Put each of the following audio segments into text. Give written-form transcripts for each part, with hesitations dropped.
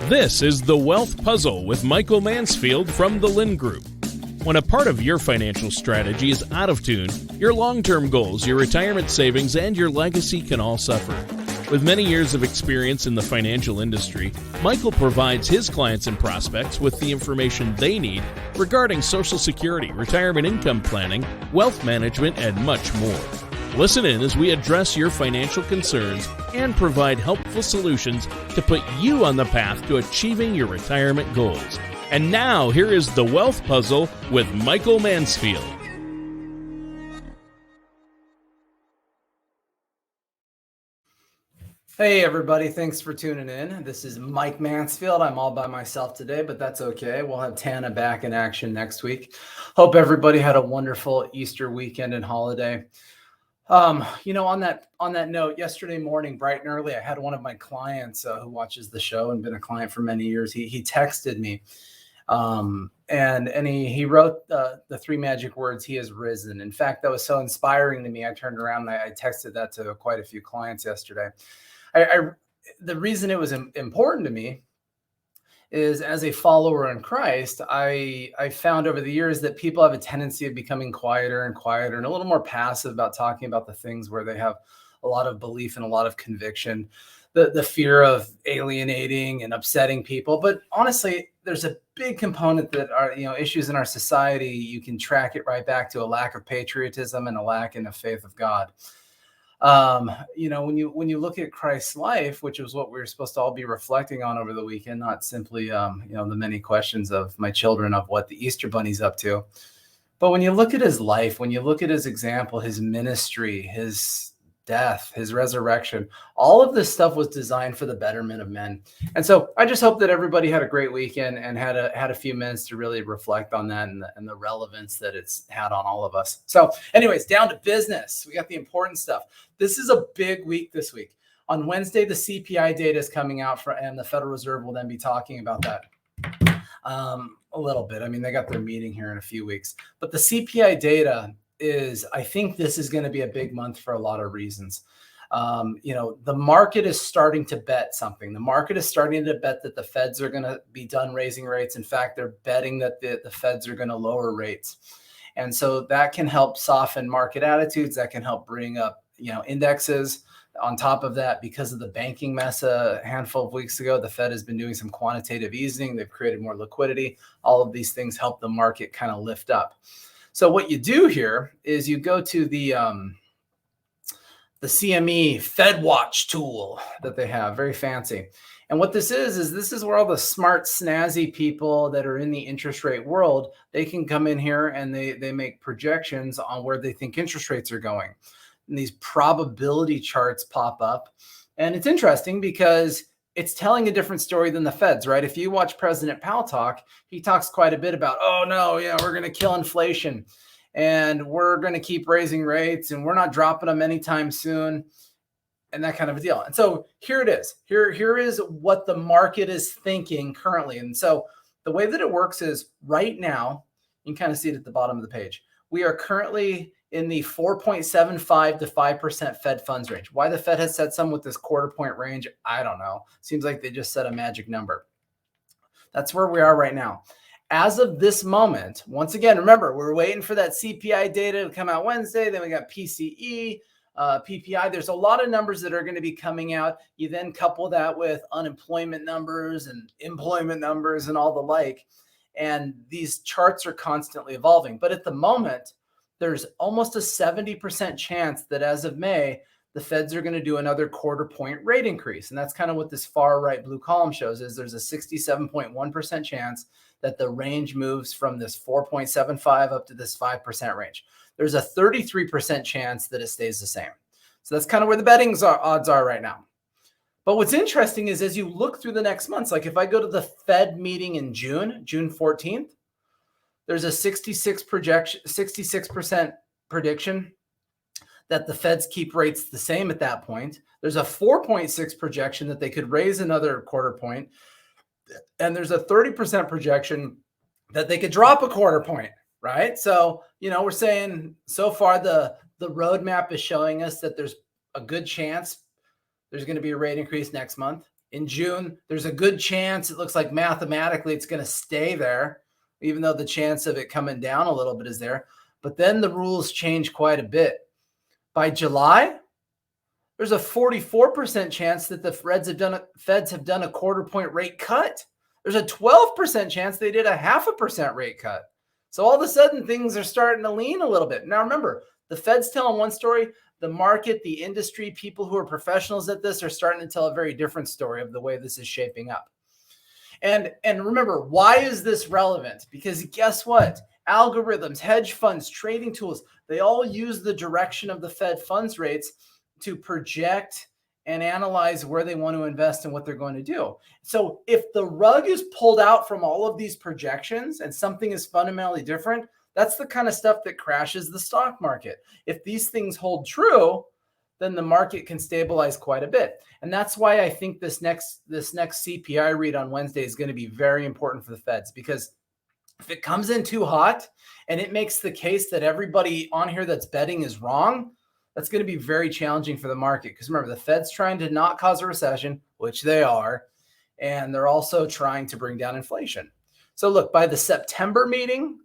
This is The Wealth Puzzle with Michael Mansfield from the Lynn Group. When a part of your financial strategy is out of tune, your long-term goals, your retirement savings, and your legacy can all suffer. With many years of experience in the financial industry, Michael provides his clients and prospects with the information they need regarding Social Security, retirement income planning, wealth management, and much more. Listen in as we address your financial concerns and provide helpful solutions to put you on the path to achieving your retirement goals. And now, here is The Wealth Puzzle with Michael Mansfield. Hey everybody, thanks for tuning in. This is Mike Mansfield. I'm all by myself today, but that's okay. We'll have Tana back in action next week. Hope everybody had a wonderful Easter weekend and holiday. On that note, yesterday morning, bright and early, I had one of my clients who watches the show and been a client for many years. He texted me, and he wrote the three magic words, "He has risen." In fact, that was so inspiring to me. I turned around and I texted that to quite a few clients yesterday. The reason it was important to me is, as a follower in Christ, I found over the years that people have a tendency of becoming quieter and quieter and a little more passive about talking about the things where they have a lot of belief and a lot of conviction, the fear of alienating and upsetting people. But honestly, there's a big component that are, issues in our society. You can track it right back to a lack of patriotism and a lack in the faith of God. When you look at Christ's life, which is what we were supposed to all be reflecting on over the weekend, not simply, the many questions of my children of what the Easter Bunny's up to. But when you look at his life, when you look at his example, his ministry, his death, his resurrection, all of this stuff was designed for the betterment of men. And so I just hope that everybody had a great weekend and had a few minutes to really reflect on that and the relevance that it's had on all of us. So anyways, down to business. We got the important stuff. This is a big week this week. On Wednesday, the CPI data is coming out and the Federal Reserve will then be talking about that a little bit. I mean, they got their meeting here in a few weeks, but the CPI data I think this is going to be a big month for a lot of reasons. The market is starting to bet something. The market is starting to bet that the Feds are going to be done raising rates. In fact, they're betting that the Feds are going to lower rates. And so that can help soften market attitudes. That can help bring up, indexes. On top of that, because of the banking mess a handful of weeks ago, the Fed has been doing some quantitative easing. They've created more liquidity. All of these things help the market kind of lift up. So what you do here is you go to the CME FedWatch tool that they have, very fancy. And what this is where all the smart, snazzy people that are in the interest rate world, they can come in here and they make projections on where they think interest rates are going. And these probability charts pop up. And it's interesting because it's telling a different story than the Feds, right? If you watch President Powell talk, he talks quite a bit about, oh no, we're going to kill inflation and we're going to keep raising rates and we're not dropping them anytime soon and that kind of a deal. And so here it is. Here is what the market is thinking currently. And so the way that it works is right now, you can kind of see it at the bottom of the page. We are currently in the 4.75 to 5% Fed funds range. Why the Fed has set some with this quarter point range, I don't know. Seems like they just set a magic number. That's where we are right now. As of this moment, once again, remember, we're waiting for that CPI data to come out Wednesday. Then we got PCE, PPI. There's a lot of numbers that are going to be coming out. You then couple that with unemployment numbers and employment numbers and all the like. And these charts are constantly evolving. But at the moment, there's almost a 70% chance that as of May, the Feds are going to do another quarter point rate increase. And that's kind of what this far right blue column shows is there's a 67.1% chance that the range moves from this 4.75 up to this 5% range. There's a 33% chance that it stays the same. So that's kind of where the betting odds are right now. But what's interesting is as you look through the next months, like if I go to the Fed meeting in June 14th, there's a 66% prediction that the Feds keep rates the same at that point. There's a 4.6 projection that they could raise another quarter point. And there's a 30% projection that they could drop a quarter point, right? So, we're saying so far the roadmap is showing us that there's a good chance there's going to be a rate increase next month. In June, there's a good chance, it looks like mathematically it's going to stay there, even though the chance of it coming down a little bit is there. But then the rules change quite a bit. By July, there's a 44% chance that the Feds have done a quarter-point rate cut. There's a 12% chance they did a 0.5% rate cut. So all of a sudden, things are starting to lean a little bit. Now, remember, the Fed's telling one story. The market, the industry, people who are professionals at this are starting to tell a very different story of the way this is shaping up. And remember, why is this relevant? Because guess what? Algorithms, hedge funds, trading tools, they all use the direction of the Fed funds rates to project and analyze where they want to invest and what they're going to do. So if the rug is pulled out from all of these projections and something is fundamentally different, that's the kind of stuff that crashes the stock market. If these things hold true, then the market can stabilize quite a bit. And that's why I think this next CPI read on Wednesday is going to be very important for the Feds, because if it comes in too hot and it makes the case that everybody on here that's betting is wrong, that's going to be very challenging for the market. Because remember, the Fed's trying to not cause a recession, which they are, and they're also trying to bring down inflation. So look, by the September meeting,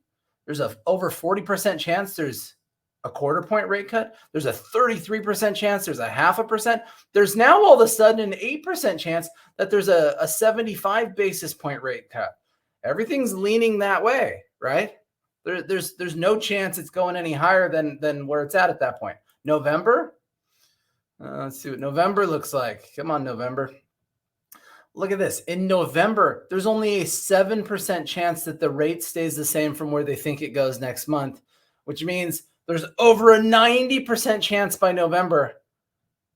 there's a over 40% chance there's a quarter-point rate cut. There's a 33% chance there's a 0.5%. There's now all of a sudden an 8% chance that there's a 75 basis point rate cut. Everything's leaning that way, right? There's no chance it's going any higher than where it's at that point. November, let's see what November looks like. Come on, November. Look at this. In November, there's only a 7% chance that the rate stays the same from where they think it goes next month, which means there's over a 90% chance by November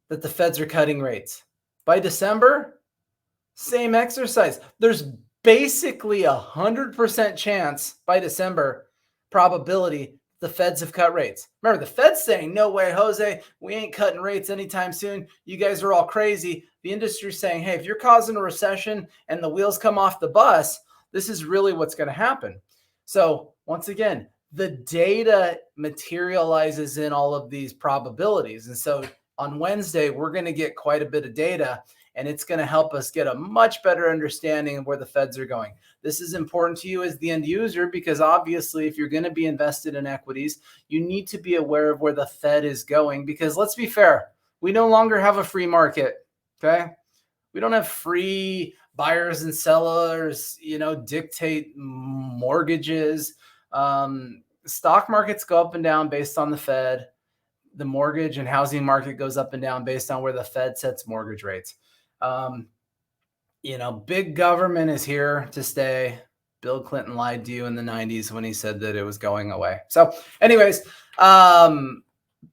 that the Feds are cutting rates. By December, same exercise. There's basically 100% chance by December probability the Feds have cut rates. Remember, the Fed's saying, no way, Jose, we ain't cutting rates anytime soon. You guys are all crazy. The industry's saying, hey, if you're causing a recession and the wheels come off the bus, this is really what's going to happen. So once again, the data materializes in all of these probabilities. And so on Wednesday, we're going to get quite a bit of data, and it's going to help us get a much better understanding of where the Feds are going. This is important to you as the end user, because obviously if you're going to be invested in equities, you need to be aware of where the Fed is going, because let's be fair, we no longer have a free market, okay? We don't have free buyers and sellers, dictate mortgages. Stock markets go up and down based on the Fed. The mortgage and housing market goes up and down based on where the Fed sets mortgage rates. Big government is here to stay. Bill Clinton lied to you in the 90s when he said that it was going away. So anyways,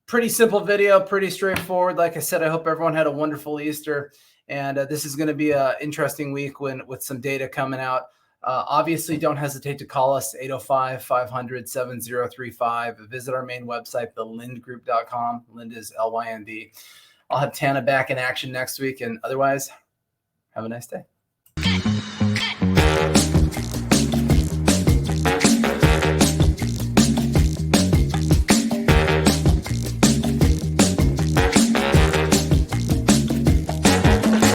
pretty simple video, pretty straightforward. Like I said, I hope everyone had a wonderful Easter. And this is going to be an interesting week with some data coming out. Obviously, don't hesitate to call us, 805-500-7035. Visit our main website, thelindgroup.com. Lind is Lynd. I'll have Tana back in action next week. And otherwise, have a nice day.